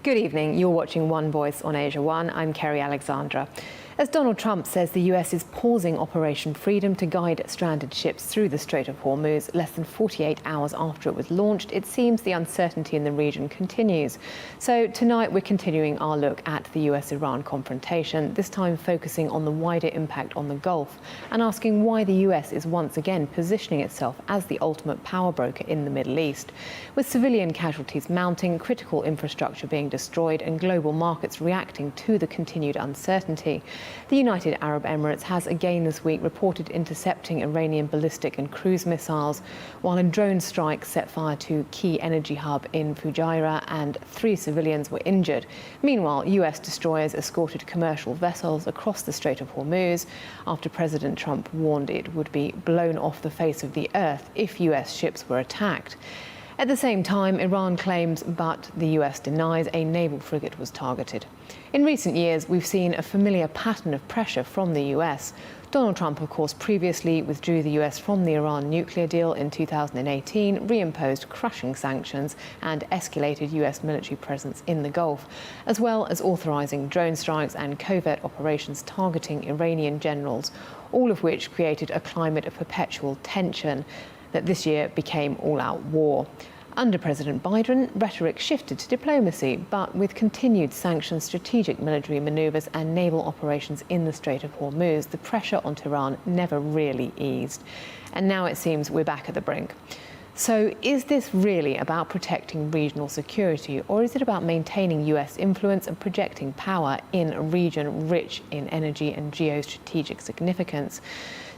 Good evening. You're watching One Voice on Asia One. I'm Kerry Alexandra. As Donald Trump says the US is pausing Operation Freedom to guide stranded ships through the Strait of Hormuz less than 48 hours after it was launched, it seems the uncertainty in the region continues. So tonight we're continuing our look at the US-Iran confrontation, this time focusing on the wider impact on the Gulf and asking why the US is once again positioning itself as the ultimate power broker in the Middle East. With civilian casualties mounting, critical infrastructure being destroyed and global markets reacting to the continued uncertainty, the United Arab Emirates has again this week reported intercepting Iranian ballistic and cruise missiles, while a drone strike set fire to key energy hub in Fujairah and 3 civilians were injured. Meanwhile, US destroyers escorted commercial vessels across the Strait of Hormuz after President Trump warned it would be blown off the face of the earth if US ships were attacked. At the same time, Iran claims, but the US denies, a naval frigate was targeted. In recent years, we've seen a familiar pattern of pressure from the US. Donald Trump, of course, previously withdrew the US from the Iran nuclear deal in 2018, reimposed crushing sanctions and escalated US military presence in the Gulf, as well as authorizing drone strikes and covert operations targeting Iranian generals, all of which created a climate of perpetual tension that this year became all-out war. Under President Biden, rhetoric shifted to diplomacy, but with continued sanctions, strategic military maneuvers and naval operations in the Strait of Hormuz, the pressure on Tehran never really eased. And now it seems we're back at the brink. So is this really about protecting regional security, or is it about maintaining US influence and projecting power in a region rich in energy and geostrategic significance?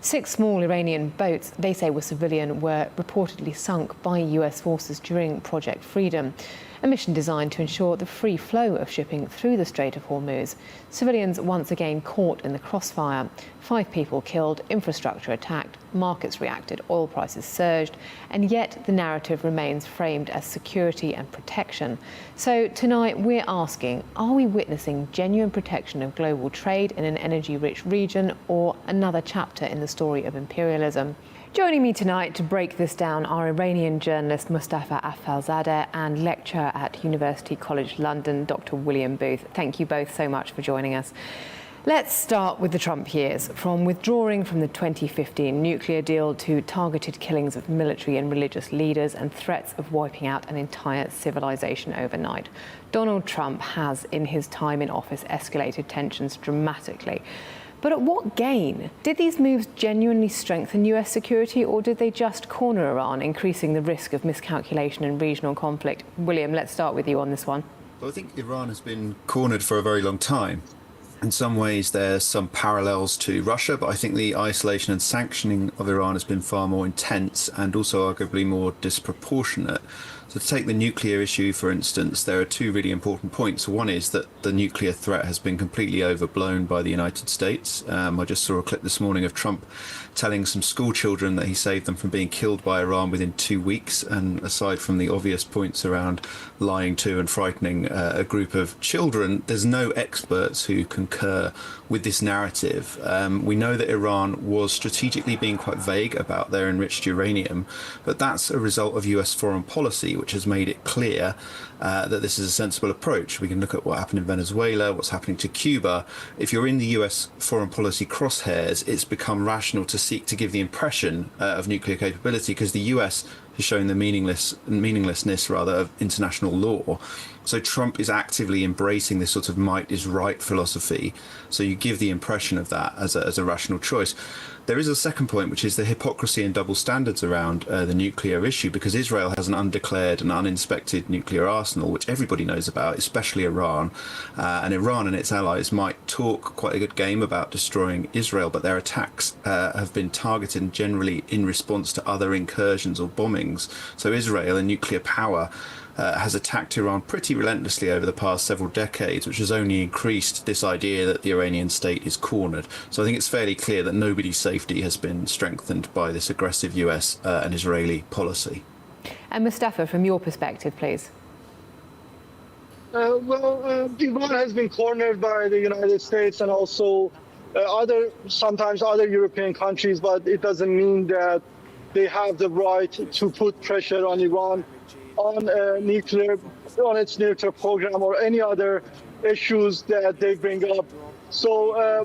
6 small Iranian boats, they say were civilian, were reportedly sunk by US forces during Project Freedom, a mission designed to ensure the free flow of shipping through the Strait of Hormuz. Civilians once again caught in the crossfire. 5 people killed, infrastructure attacked, markets reacted, oil prices surged, and yet the narrative remains framed as security and protection. So tonight we're asking, are we witnessing genuine protection of global trade in an energy-rich region, or another chapter in the story of imperialism? Joining me tonight to break this down are Iranian journalist Mustafa Afzalzadeh and lecturer at University College London, Dr. William Booth. Thank you both so much for joining us. Let's start with the Trump years, from withdrawing from the 2015 nuclear deal to targeted killings of military and religious leaders and threats of wiping out an entire civilization overnight. Donald Trump has, in his time in office, escalated tensions dramatically. But at what gain? Did these moves genuinely strengthen US security, or did they just corner Iran, increasing the risk of miscalculation and regional conflict? William, let's start with you on this one. Well, I think Iran has been cornered for a very long time. In some ways, there's some parallels to Russia, but I think the isolation and sanctioning of Iran has been far more intense and also arguably more disproportionate. So to take the nuclear issue, for instance, there are 2 really important points. One is that the nuclear threat has been completely overblown by the United States. I just saw a clip this morning of Trump telling some school children that he saved them from being killed by Iran within 2 weeks. And aside from the obvious points around lying to and frightening a group of children, there's no experts who concur with this narrative. We know that Iran was strategically being quite vague about their enriched uranium, but that's a result of US foreign policy, which has made it clear that this is a sensible approach. We can look at what happened in Venezuela, what's happening to Cuba. If you're in the US foreign policy crosshairs, it's become rational to seek to give the impression of nuclear capability, because the US has shown the meaninglessness of international law. So Trump is actively embracing this sort of might is right philosophy. So you give the impression of that as a rational choice. There is a second point, which is the hypocrisy and double standards around the nuclear issue, because Israel has an undeclared and uninspected nuclear arsenal, which everybody knows about, especially Iran. And Iran and its allies might talk quite a good game about destroying Israel, but their attacks have been targeted generally in response to other incursions or bombings. So Israel, a nuclear power, has attacked Iran pretty relentlessly over the past several decades, which has only increased this idea that the Iranian state is cornered. So I think it's fairly clear that nobody's safety has been strengthened by this aggressive US and Israeli policy. And Mustafa, from your perspective, please. Iran has been cornered by the United States and also sometimes other European countries, but it doesn't mean that they have the right to put pressure on Iran. on its nuclear program or any other issues that they bring up. So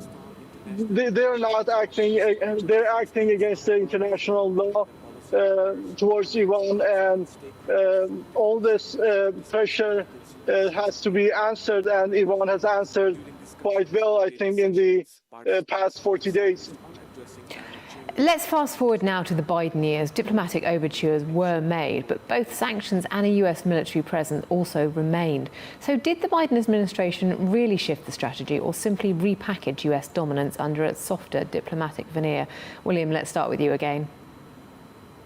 they're not acting. They're acting against the international law towards Iran, and all this pressure has to be answered, and Iran has answered quite well, I think, in the past 40 days. Let's fast forward now to the Biden years. Diplomatic overtures were made, but both sanctions and a US military presence also remained. So did the Biden administration really shift the strategy or simply repackage US dominance under a softer diplomatic veneer? William, let's start with you again.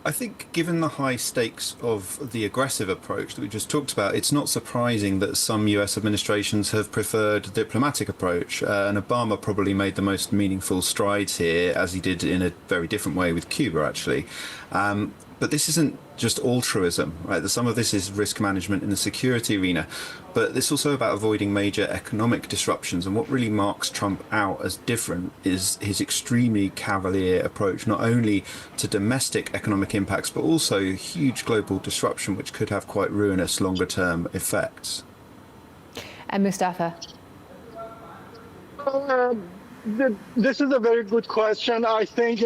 I think given the high stakes of the aggressive approach that we just talked about, it's not surprising that some US administrations have preferred a diplomatic approach. And Obama probably made the most meaningful strides here, as he did in a very different way with Cuba, actually. But this isn't just altruism, right? Some of this is risk management in the security arena, but it's also about avoiding major economic disruptions. And what really marks Trump out as different is his extremely cavalier approach, not only to domestic economic impacts, but also huge global disruption, which could have quite ruinous longer-term effects. And Mustafa? This is a very good question. I think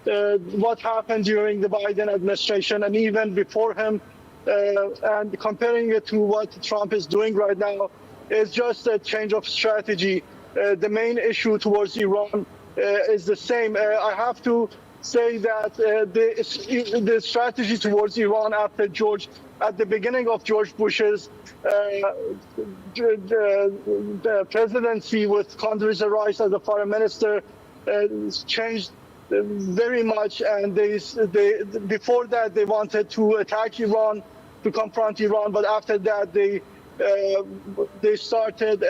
what happened during the Biden administration and even before him, and comparing it to what Trump is doing right now, is just a change of strategy. The main issue towards Iran is the same. I have to say that the strategy towards Iran at the beginning of George Bush's the presidency with Condoleezza Rice as the foreign minister changed very much, and before that they wanted to attack Iran, to confront Iran, but after that they started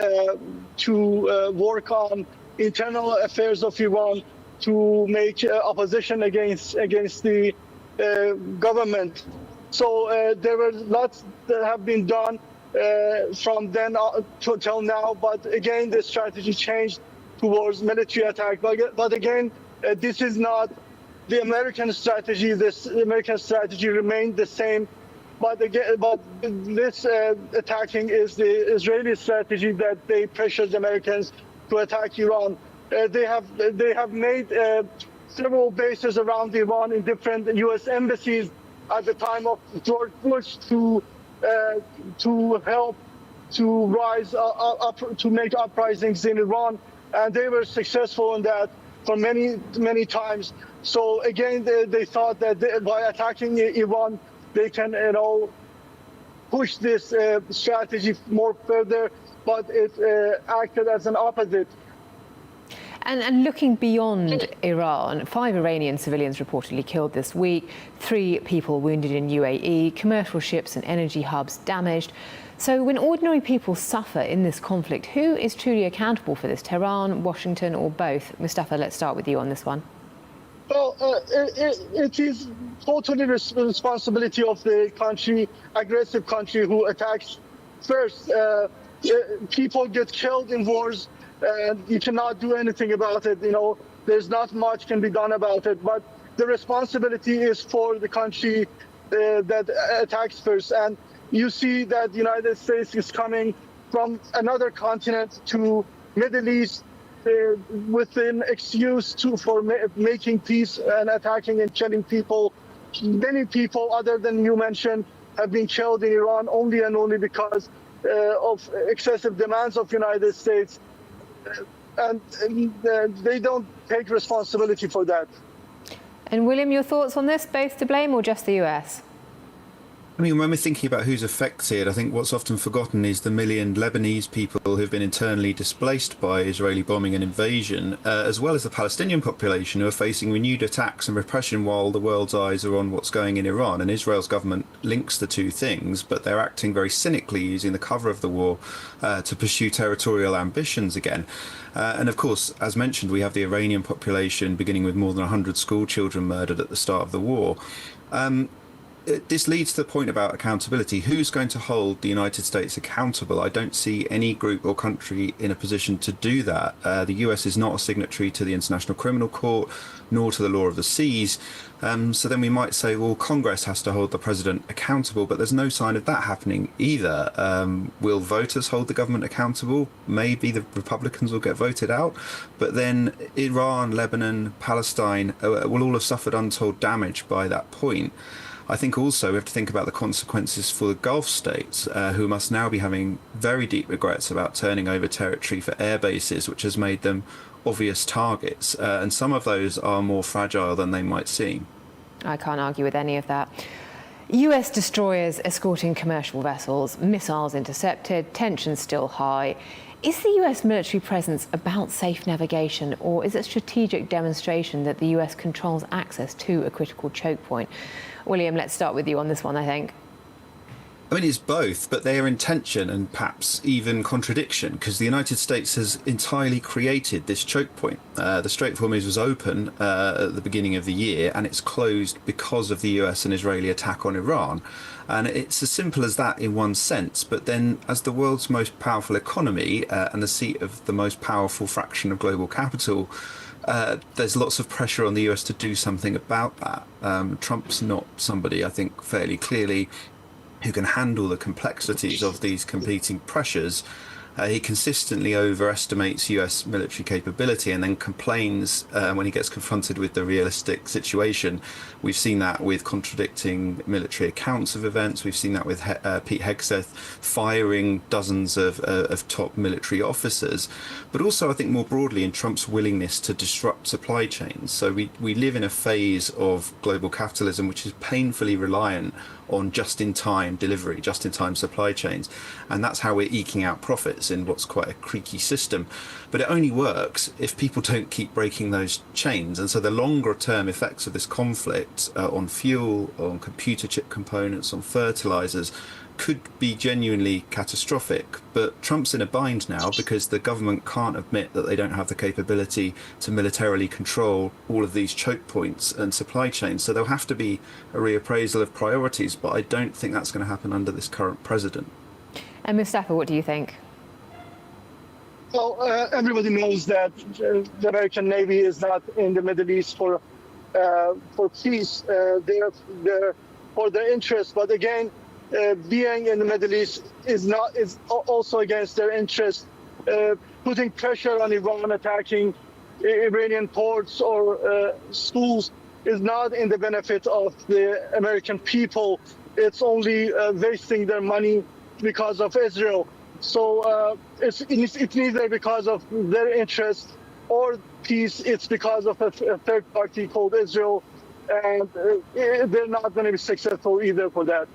to work on internal affairs of Iran to make opposition against the government. So there were lots that have been done from then till now, but again the strategy changed towards military attack. But again, this is not the American strategy. This American strategy remained the same. But this attacking is the Israeli strategy, that they pressured the Americans to attack Iran. They have made several bases around Iran in different U.S. embassies at the time of George Bush to help to rise up to make uprisings in Iran, and they were successful in that for many times. So again, they thought that by attacking Iran, they can push this strategy more further, but it acted as an opposite. And looking beyond Iran, 5 Iranian civilians reportedly killed this week, 3 people wounded in UAE, commercial ships and energy hubs damaged. So when ordinary people suffer in this conflict, who is truly accountable for this? Tehran, Washington, or both? Mustafa, let's start with you on this one. Well, it is totally responsibility of the country, aggressive country who attacks first. People get killed in wars, and you cannot do anything about it. There's not much can be done about it. But the responsibility is for the country that attacks first. And you see that the United States is coming from another continent to Middle East with an excuse for making peace and attacking and killing people. Many people, other than you mentioned, have been killed in Iran only and only because of excessive demands of the United States. And they don't take responsibility for that. And William, your thoughts on this? Both to blame or just the US? I mean, when we're thinking about who's affected, I think what's often forgotten is the million Lebanese people who've been internally displaced by Israeli bombing and invasion, as well as the Palestinian population who are facing renewed attacks and repression while the world's eyes are on what's going in Iran. And Israel's government links the two things, but they're acting very cynically, using the cover of the war to pursue territorial ambitions again. And of course, as mentioned, we have the Iranian population beginning with more than 100 school children murdered at the start of the war. this leads to the point about accountability. Who's going to hold the United States accountable? I don't see any group or country in a position to do that. The US is not a signatory to the International Criminal Court, nor to the Law of the Seas. So then we might say, well, Congress has to hold the president accountable, but there's no sign of that happening either. Will voters hold the government accountable? Maybe the Republicans will get voted out, but then Iran, Lebanon, Palestine will all have suffered untold damage by that point. I think also we have to think about the consequences for the Gulf states, who must now be having very deep regrets about turning over territory for air bases, which has made them obvious targets. And some of those are more fragile than they might seem. I can't argue with any of that. US destroyers escorting commercial vessels, missiles intercepted, tensions still high. Is the US military presence about safe navigation, or is it a strategic demonstration that the US controls access to a critical choke point? William, let's start with you on this one, I think. I mean, it's both, but they are in tension and perhaps even contradiction, because the United States has entirely created this choke point. The Strait of Hormuz was open at the beginning of the year, and it's closed because of the US and Israeli attack on Iran. And it's as simple as that in one sense. But then, as the world's most powerful economy and the seat of the most powerful fraction of global capital, there's lots of pressure on the US to do something about that. Trump's not somebody, I think, fairly clearly who can handle the complexities of these competing pressures. He consistently overestimates US military capability and then complains when he gets confronted with the realistic situation. We've seen that with contradicting military accounts of events. We've seen that with Pete Hegseth firing dozens of top military officers. But also, I think more broadly, in Trump's willingness to disrupt supply chains. So we live in a phase of global capitalism which is painfully reliant on just-in-time delivery, just-in-time supply chains. And that's how we're eking out profits in what's quite a creaky system. But it only works if people don't keep breaking those chains. And so the longer-term effects of this conflict on fuel, on computer chip components, on fertilizers, could be genuinely catastrophic. But Trump's in a bind now because the government can't admit that they don't have the capability to militarily control all of these choke points and supply chains. So there'll have to be a reappraisal of priorities, but I don't think that's going to happen under this current president. And Mustafa, what do you think? Well, everybody knows that the American Navy is not in the Middle East for peace. They're for their interest. But again, being in the Middle East is also against their interest. Putting pressure on Iran, attacking Iranian ports or schools is not in the benefit of the American people. It's only wasting their money because of Israel. So it's neither because of their interest or peace. It's because of a third party called Israel, and they're not going to be successful either for that.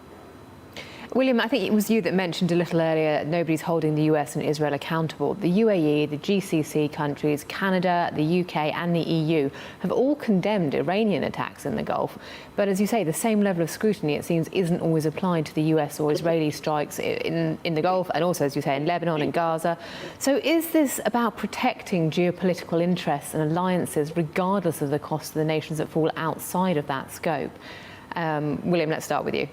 William, I think it was you that mentioned a little earlier, nobody's holding the US and Israel accountable. The UAE, the GCC countries, Canada, the UK and the EU have all condemned Iranian attacks in the Gulf. But as you say, the same level of scrutiny, it seems, isn't always applied to the US or Israeli strikes in the Gulf and also, as you say, in Lebanon and Gaza. So is this about protecting geopolitical interests and alliances regardless of the cost of the nations that fall outside of that scope? William, let's start with you.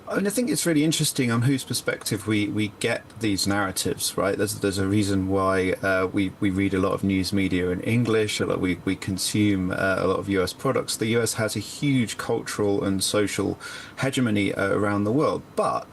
And I think it's really interesting on whose perspective we get these narratives, right? There's a reason why we read a lot of news media in English, we consume a lot of US products. The US has a huge cultural and social hegemony around the world. But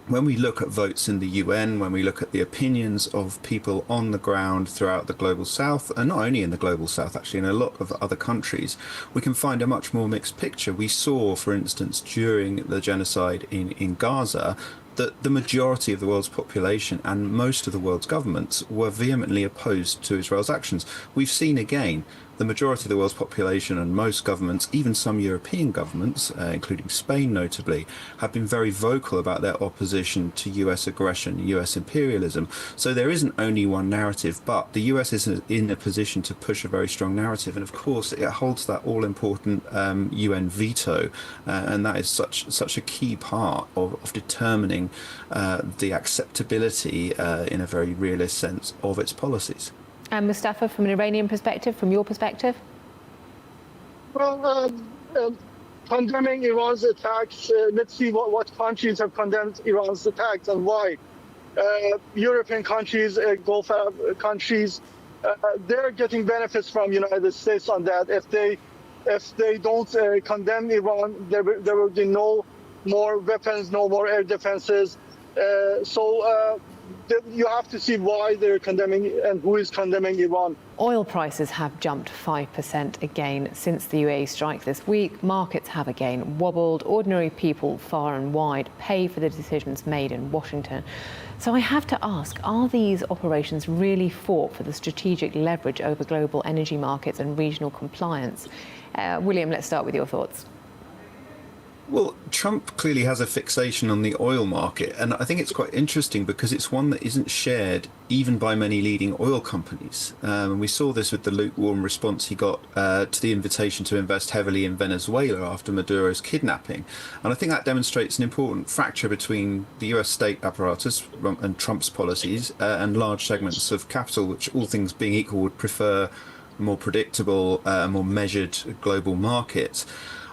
when we look at votes in the UN, when we look at the opinions of people on the ground throughout the global south, and not only in the global south, actually in a lot of other countries, we can find a much more mixed picture. We saw, for instance, during the genocide in Gaza, that the majority of the world's population and most of the world's governments were vehemently opposed to Israel's actions. We've seen again the majority of the world's population and most governments, even some European governments, including Spain notably, have been very vocal about their opposition to US aggression, US imperialism. So there isn't only one narrative, but the US is in a position to push a very strong narrative. And of course, it holds that all-important UN veto. And that is such a key part of determining the acceptability in a very realist sense of its policies. And Mustafa, from an Iranian perspective, from your perspective? Well, condemning Iran's attacks. Let's see what countries have condemned Iran's attacks and why. European countries, Gulf Arab countries, they're getting benefits from United States on that. If they don't condemn Iran, there will be no more weapons, no more air defenses. You have to see why they're condemning and who is condemning Iran. Oil prices have jumped 5% again since the UAE strike this week. Markets have again wobbled. Ordinary people far and wide pay for the decisions made in Washington. So I have to ask, are these operations really fought for the strategic leverage over global energy markets and regional compliance? William, let's start with your thoughts. Well, Trump clearly has a fixation on the oil market, and I think it's quite interesting because it's one that isn't shared even by many leading oil companies. And we saw this with the lukewarm response he got to the invitation to invest heavily in Venezuela after Maduro's kidnapping. And I think that demonstrates an important fracture between the US state apparatus and Trump's policies and large segments of capital, which, all things being equal, would prefer more predictable, more measured global markets.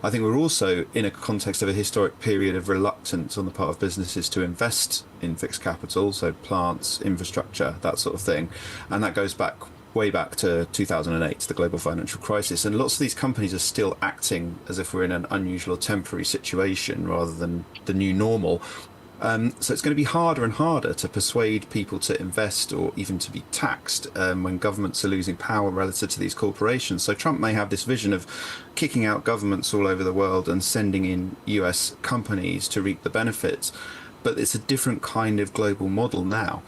I think we're also in a context of a historic period of reluctance on the part of businesses to invest in fixed capital, so plants, infrastructure, that sort of thing. And that goes back way back to 2008, the global financial crisis. And lots of these companies are still acting as if we're in an unusual or temporary situation rather than the new normal. So it's going to be harder and harder to persuade people to invest or even to be taxed when governments are losing power relative to these corporations. So Trump may have this vision of kicking out governments all over the world and sending in US companies to reap the benefits. But it's a different kind of global model now.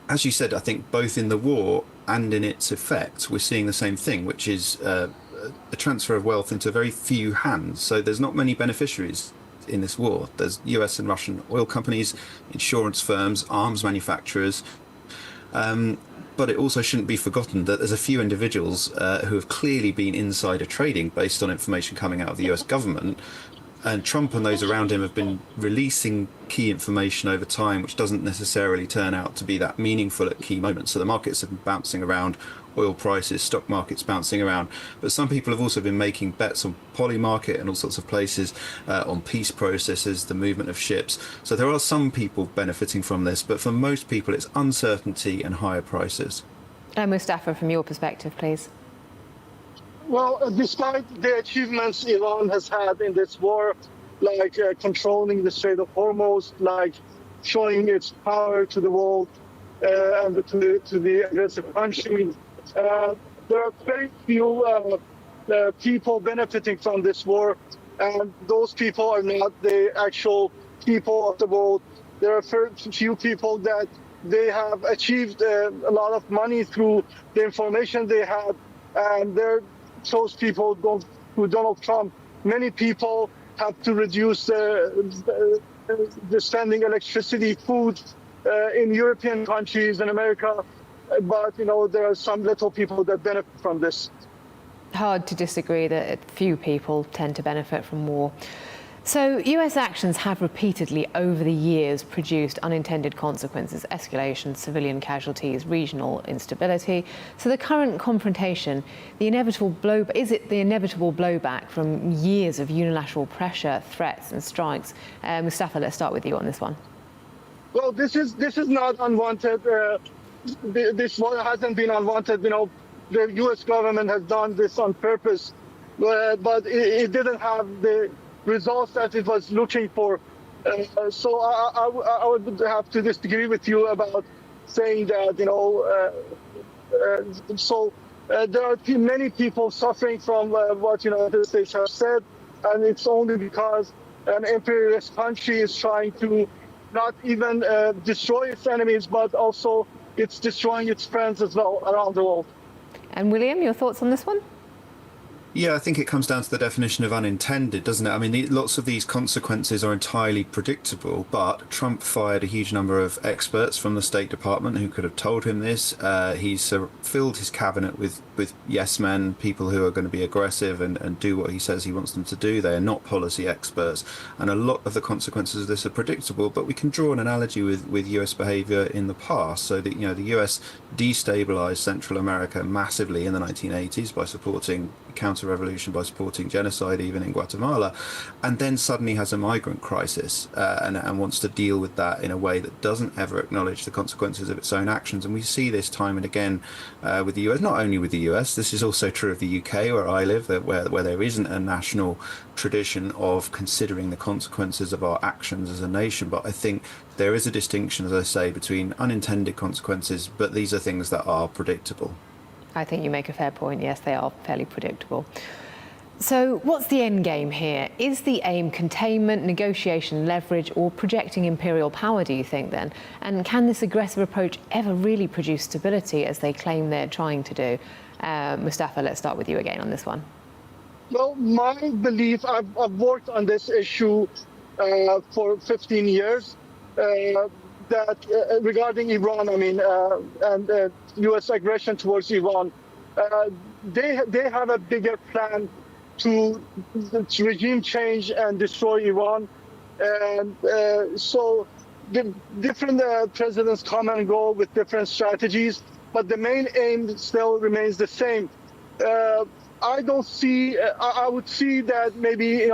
As you said, I think both in the war and in its effects, we're seeing the same thing, which is a transfer of wealth into very few hands. So there's not many beneficiaries in this war. There's US and Russian oil companies, insurance firms, arms manufacturers. But it also shouldn't be forgotten that there's a few individuals who have clearly been insider trading based on information coming out of the US government. And Trump and those around him have been releasing key information over time, which doesn't necessarily turn out to be that meaningful at key moments. So the markets have been bouncing around, oil prices, stock markets bouncing around. But some people have also been making bets on Polymarket and all sorts of places, on peace processes, the movement of ships. So there are some people benefiting from this, but for most people it's uncertainty and higher prices. Mustafa, from your perspective, please. Well, despite the achievements Iran has had in this war, like controlling the Strait of Hormuz, like showing its power to the world and to the aggressive country, there are very few people benefiting from this war, and those people are not the actual people of the world. There are few people that they have achieved a lot of money through the information they had, and they're those people who Donald Trump. Many people have to reduce the spending electricity, food in European countries and America, but there are some little people that benefit from this. Hard to disagree that few people tend to benefit from war. So US actions have repeatedly over the years produced unintended consequences, escalation, civilian casualties, regional instability. So the current confrontation, is it the inevitable blowback from years of unilateral pressure, threats and strikes? Mustafa, let's start with you on this one. Well, this is not unwanted. This hasn't been unwanted. The US government has done this on purpose, but it didn't have the results that it was looking for. So I would have to disagree with you about saying that, there are many people suffering from what United States have said, and it's only because an imperialist country is trying to not even destroy its enemies, but also it's destroying its friends as well around the world. And William, your thoughts on this one? Yeah, I think it comes down to the definition of unintended, doesn't it? I mean, lots of these consequences are entirely predictable, but Trump fired a huge number of experts from the State Department who could have told him this. He's filled his cabinet with yes men, people who are going to be aggressive and do what he says he wants them to do. They are not policy experts. And a lot of the consequences of this are predictable, but we can draw an analogy with US behavior in the past. So that, the US destabilized Central America massively in the 1980s by supporting counter-revolution by supporting genocide, even in Guatemala, and then suddenly has a migrant crisis and wants to deal with that in a way that doesn't ever acknowledge the consequences of its own actions. And we see this time and again with the US, not only with the US, this is also true of the UK, where I live, where there isn't a national tradition of considering the consequences of our actions as a nation. But I think there is a distinction, as I say, between unintended consequences, but these are things that are predictable. I think you make a fair point. Yes, they are fairly predictable. So what's the end game here? Is the aim containment, negotiation, leverage, or projecting imperial power, do you think, then? And can this aggressive approach ever really produce stability, as they claim they're trying to do? Mustafa, let's start with you again on this one. Well, my belief, I've worked on this issue for 15 years, that regarding Iran, and U.S. aggression towards Iran, they have a bigger plan to regime change and destroy Iran. And so the different presidents come and go with different strategies, but the main aim still remains the same. I don't see, I would see that maybe,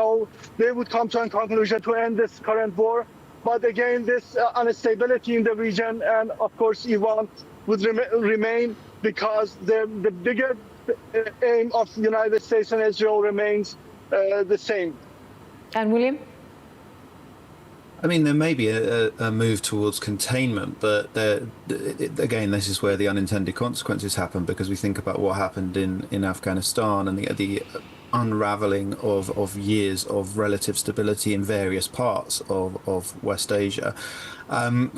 they would come to a conclusion to end this current war. But again, this instability in the region and, of course, Iran would remain, because the bigger aim of the United States and Israel remains the same. And William? I mean, there may be a move towards containment, but again, this is where the unintended consequences happen, because we think about what happened in Afghanistan and the unraveling of years of relative stability in various parts of West Asia. I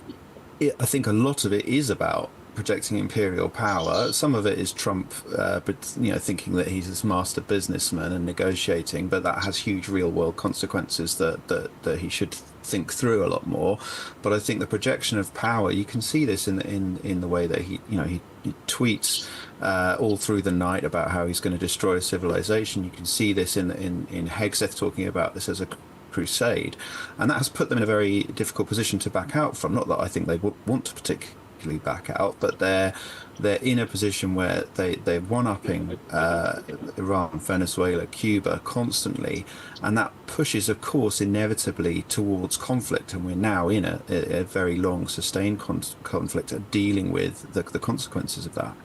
think a lot of it is about projecting imperial power. Some of it is Trump, thinking that he's this master businessman and negotiating, but that has huge real-world consequences that he should think through a lot more. But I think the projection of power, you can see this in the way that he tweets all through the night about how he's going to destroy civilization. You can see this in Hegseth talking about this as a crusade, and that has put them in a very difficult position to back out from. Not that I think they want to particularly back out, but they're in a position where they're one-upping Iran, Venezuela, Cuba constantly, and that pushes, of course, inevitably towards conflict. And we're now in a very long, sustained conflict, dealing with the consequences of that.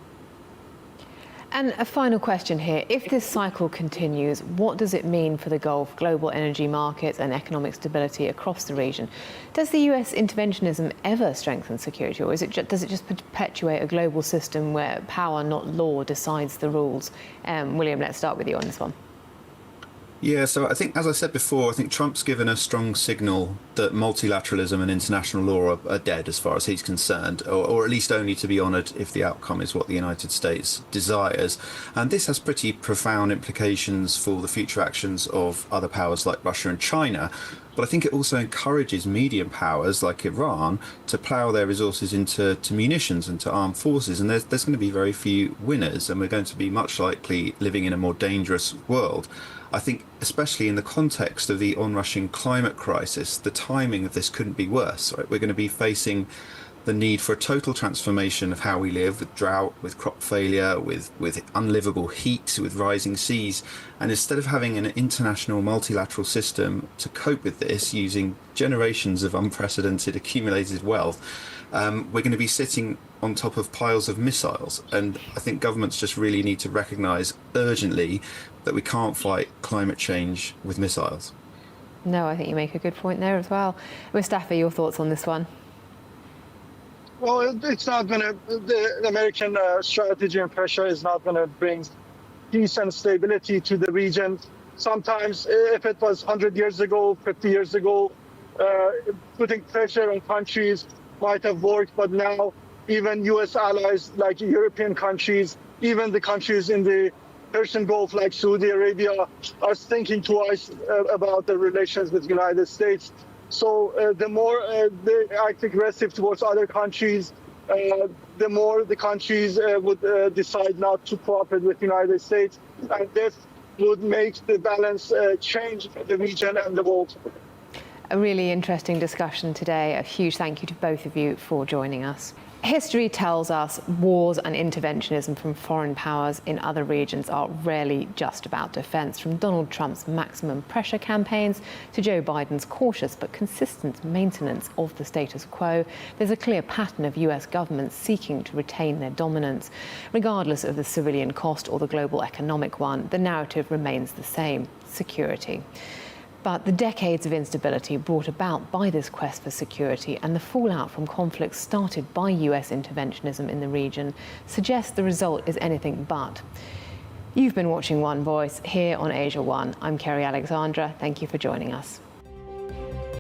And a final question here. If this cycle continues, what does it mean for the Gulf, global energy markets and economic stability across the region? Does the US interventionism ever strengthen security, or does it just perpetuate a global system where power, not law, decides the rules? William, let's start with you on this one. Yeah, so I think, as I said before, I think Trump's given a strong signal that multilateralism and international law are dead as far as he's concerned, or at least only to be honoured if the outcome is what the United States desires. And this has pretty profound implications for the future actions of other powers like Russia and China. But I think it also encourages medium powers like Iran to plough their resources into munitions and to armed forces. And there's going to be very few winners, and we're going to be much likely living in a more dangerous world. I think, especially in the context of the onrushing climate crisis, the timing of this couldn't be worse. Right? We're going to be facing the need for a total transformation of how we live, with drought, with crop failure, with unlivable heat, with rising seas. And instead of having an international multilateral system to cope with this, using generations of unprecedented accumulated wealth, we're going to be sitting on top of piles of missiles. And I think governments just really need to recognise urgently that we can't fight climate change with missiles. No, I think you make a good point there as well. Mustafa, your thoughts on this one? Well, it's not going to, the American strategy and pressure is not going to bring peace and stability to the region. Sometimes, if it was 100 years ago, 50 years ago, putting pressure on countries might have worked, but now even U.S. allies like European countries, even the countries in the Persian Gulf like Saudi Arabia are thinking twice about their relations with the United States. So the more they act aggressive towards other countries, the more the countries would decide not to cooperate with the United States. And this would make the balance change in the region and the world. A really interesting discussion today. A huge thank you to both of you for joining us. History tells us wars and interventionism from foreign powers in other regions are rarely just about defence. From Donald Trump's maximum pressure campaigns to Joe Biden's cautious but consistent maintenance of the status quo, there's a clear pattern of US governments seeking to retain their dominance. Regardless of the civilian cost or the global economic one, the narrative remains the same: security. But the decades of instability brought about by this quest for security and the fallout from conflicts started by US interventionism in the region suggests the result is anything but. You've been watching One Voice here on Asia One. I'm Kerry Alexandra. Thank you for joining us.